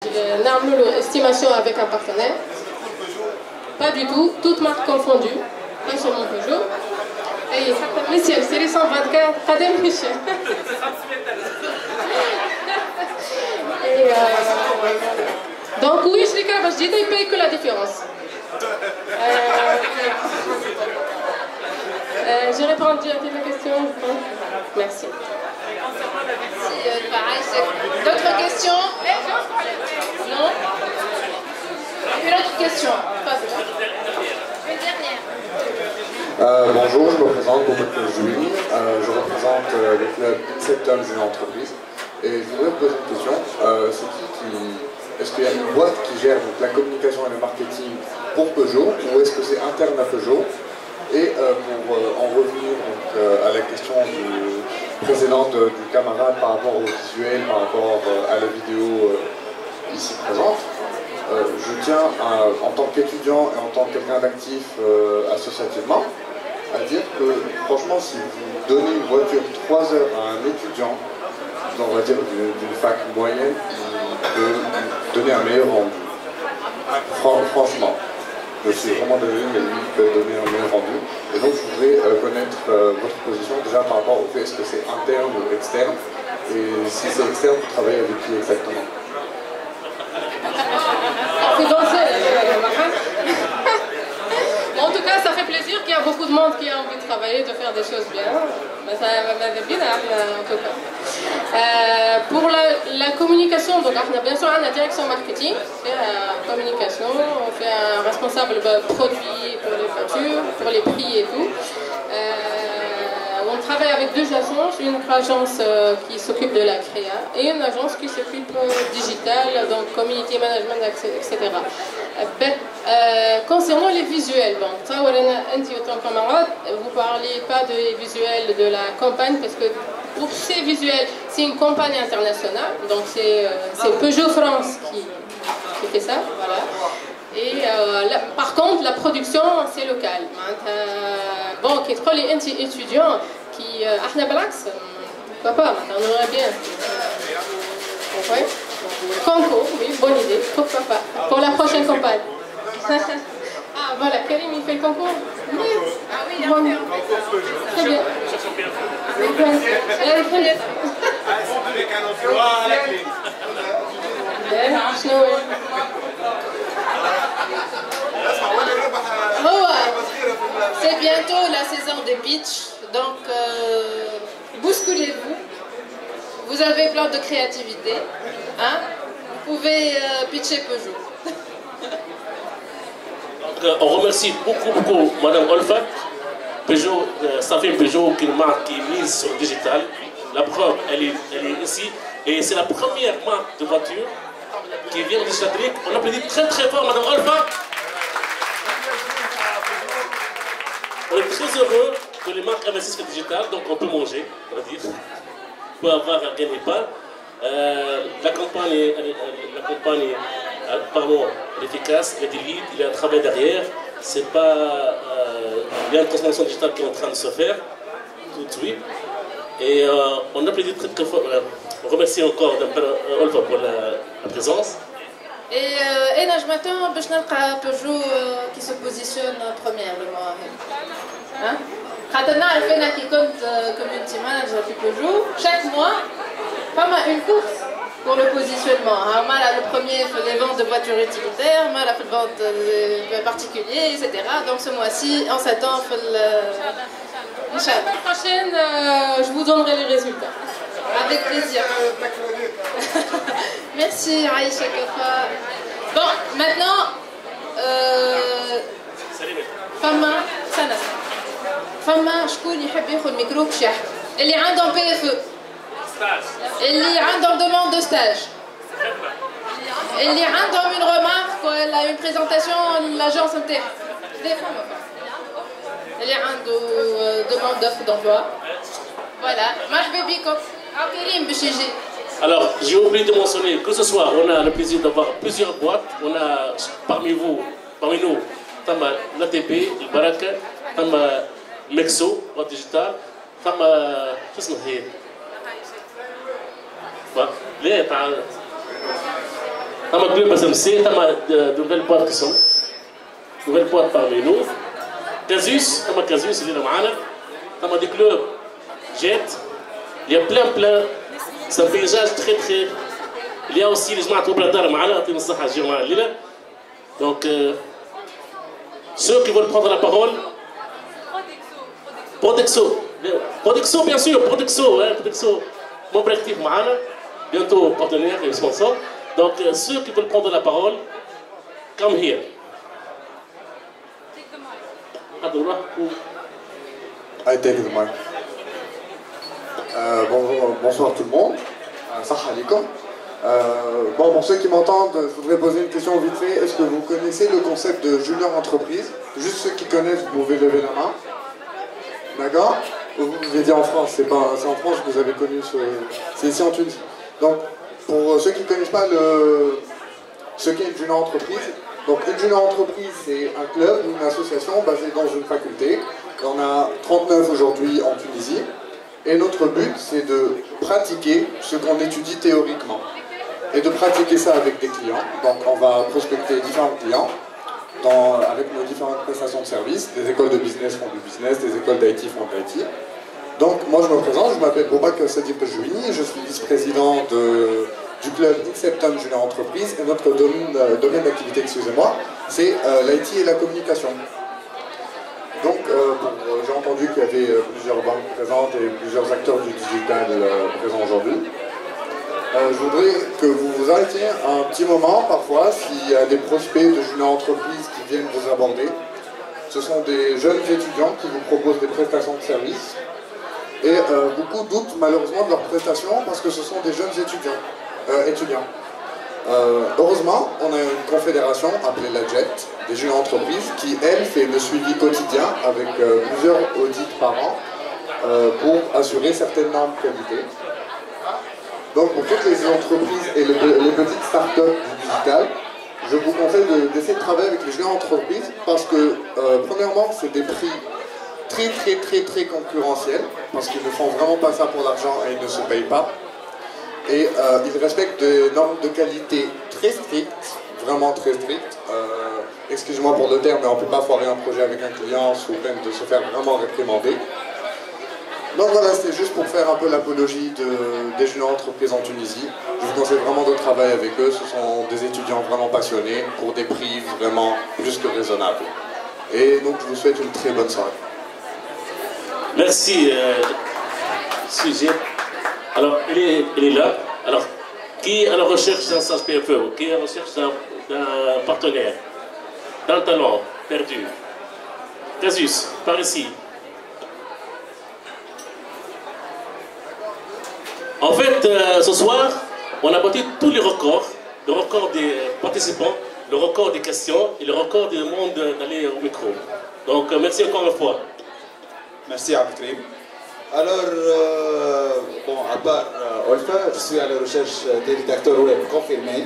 Une estimation avec un partenaire. Pas du tout, toutes marques confondues, pas seulement Peugeot. Et Michel, c'est les 124, Kadem Michel. Donc oui, je dis qu'ils payent que la différence. J'ai répondu à toutes les questions. Merci. D'autres questions? Non? Une autre question? Une dernière. Bonjour, je me présente pour Julie. Je représente le club Septum Junior Entreprise. Et je voudrais vous poser une question. Est-ce qu'il y a une boîte qui gère donc, la communication et le marketing pour Peugeot, ou est-ce que c'est interne à Peugeot? Et pour en revenir donc, à la question précédente du camarade par rapport au visuel, par rapport à la vidéo ici présente, je tiens en tant qu'étudiant et en tant que quelqu'un d'actif associativement à dire que franchement si vous donnez une voiture 3 heures à un étudiant, on va dire d'une fac moyenne, il peut donner un meilleur rendu. Franchement. Je suis vraiment désolé, mais lui peut donner un meilleur rendu. Et donc je voudrais connaître votre position déjà par rapport au fait est-ce que c'est interne ou externe. Et si c'est externe, vous travaillez avec qui exactement? En tout cas, ça fait plaisir qu'il y a beaucoup de monde qui a envie de travailler, de faire des choses bien. Ça m'avait bien en tout cas. Pour la communication, donc bien sûr, on a la direction marketing, on fait la communication, on fait un responsable produit pour les factures, pour les prix et tout. On travaille avec 2 agences, une agence qui s'occupe de la créa et une agence qui s'occupe digital, donc community management, etc. Concernant les visuels, bon, vous ne parlez pas des visuels de la campagne parce que pour ces visuels, c'est une campagne internationale, donc c'est Peugeot France qui fait ça, voilà. Et par contre, la production, c'est local. Bon, qui est les étudiants qui... Ahna Blax, pourquoi pas, on aurait bien. Ouais. Concours, oui, bonne idée, pourquoi pas, pour la prochaine campagne. Ah voilà, Karim il fait le concours. Oui. Ah oui, Bon. Très bien. Avec un emploi à la clé. C'est bientôt la saison des pitch, donc bousculez-vous. Vous avez plein de créativité, hein? Vous pouvez pitcher Peugeot. On remercie beaucoup Madame Olfa. Peugeot, ça fait Peugeot qui est une marque qui mise sur le digital. La preuve, elle est ici. Et c'est la première marque de voiture qui vient de Châtelet. On applaudit très fort Madame Olfa. On est très heureux que les marques investissent sur le digital, donc on peut manger, on va dire. On peut avoir un gain-pain. La campagne est apparemment efficace, il y a des leads, il y a un travail derrière. C'est pas, il y a une transformation digitale qui est en train de se faire tout de suite. Et on applaudit très fort. On remercie encore Olfa pour la présence. Et Najmatin, باش نلقى Peugeot qui se positionne première le mois. Hein? خاطر نعرف أنا كي كنت community manager في Peugeot, chaque mois, pas une course pour le positionnement. Mal le premier fait les ventes de voitures utilitaires, mal fait les ventes de particuliers, etc. Donc ce mois-ci, en s'attend, La semaine prochaine, je vous donnerai les résultats. Avec plaisir. Merci Aïcha Kafa. Bon, maintenant, فما شكون يحب ياخذ ميكرو باش يحكي اللي عندهم بي اف اللي عندهم demande de stage اللي عندهم une remarque ولا une présentation l'agence نتاعها اللي عنده demande d'offre d'emploi voilà مرحبا بكم عاو كريم باش يجي. Alors, j'ai oublié de mentionner que ce soir, on a le plaisir d'avoir plusieurs boîtes. On a parmi nous, Tama l'ATP, le Baraka, Tama Mexo, boîte digitale, Tama, qu'est-ce que c'est? ليه تعال Dans ma club SMC, dans ma de nouvelles boîtes qui sont. Nouvelles boîtes parmi nous. Casus, dans ma Casus, il est dans des clubs Jet. Il y a plein. C'est un paysage très. Il y a aussi les gens qui ont donc, ceux qui veulent prendre la parole. Prodexo, bien sûr, Prodexo, mon collectif Mahana, bientôt partenaire et sponsor. Donc, ceux qui veulent prendre la parole, come here. I take the mic. Bonsoir tout le monde. Salam alaikum. Bon, pour ceux qui m'entendent, je voudrais poser une question vite fait. Est-ce que vous connaissez le concept de junior entreprise? Juste ceux qui connaissent, vous pouvez lever la main. D'accord? Vous avez dit en France, c'est en France que vous avez connu c'est ici en Tunisie. Donc, pour ceux qui ne connaissent pas ce qu'est une junior entreprise, donc une junior entreprise, c'est un club, une association basée dans une faculté. On a 39 aujourd'hui en Tunisie. Et notre but, c'est de pratiquer ce qu'on étudie théoriquement. Et de pratiquer ça avec des clients. Donc on va prospecter différents clients avec nos différentes prestations de services. Des écoles de business font du business, des écoles d'IT font de l'IT. Donc moi je me présente, je m'appelle Boubac Sadi Pejouini, je suis vice-président du club Inceptum Junior Entreprise. Et notre domaine d'activité, excusez-moi, c'est l'IT et la communication. Donc, j'ai entendu qu'il y avait plusieurs banques présentes et plusieurs acteurs du digital présents aujourd'hui. Je voudrais que vous vous arrêtiez un petit moment, parfois, s'il y a des prospects de junior entreprises qui viennent vous aborder. Ce sont des jeunes étudiants qui vous proposent des prestations de services. Et beaucoup doutent malheureusement de leurs prestations parce que ce sont des jeunes étudiants. Heureusement, on a une confédération appelée la JET, des juniors entreprises, qui, elle, fait le suivi quotidien avec plusieurs audits par an pour assurer certaines normes de qualité. Donc, pour toutes les entreprises et les petites startups du digital, je vous conseille d'essayer de travailler avec les juniors entreprises parce que, premièrement, c'est des prix très concurrentiels parce qu'ils ne font vraiment pas ça pour l'argent et ils ne se payent pas. Et ils respectent des normes de qualité très strictes, vraiment très strictes. Excusez-moi pour le terme, mais on ne peut pas foirer un projet avec un client sous peine de se faire vraiment réprimander. Donc voilà, c'était juste pour faire un peu l'apologie des juniors entreprises en Tunisie. Je vous conseille vraiment de travailler avec eux. Ce sont des étudiants vraiment passionnés pour des prix vraiment plus que raisonnables. Et donc je vous souhaite une très bonne soirée. Merci, Sujet. Alors, il est là. Alors, qui est à la recherche d'un stage PFE? Qui est à la recherche d'un partenaire? D'un talent perdu? Casus, par ici. En fait, ce soir, on a battu tous les records. Le record des participants, le record des questions et le record du monde d'aller au micro. Donc, merci encore une fois. Merci, Abdelkrim. Alors, bon, à part Olfa, je suis à la recherche des rédacteurs web confirmés.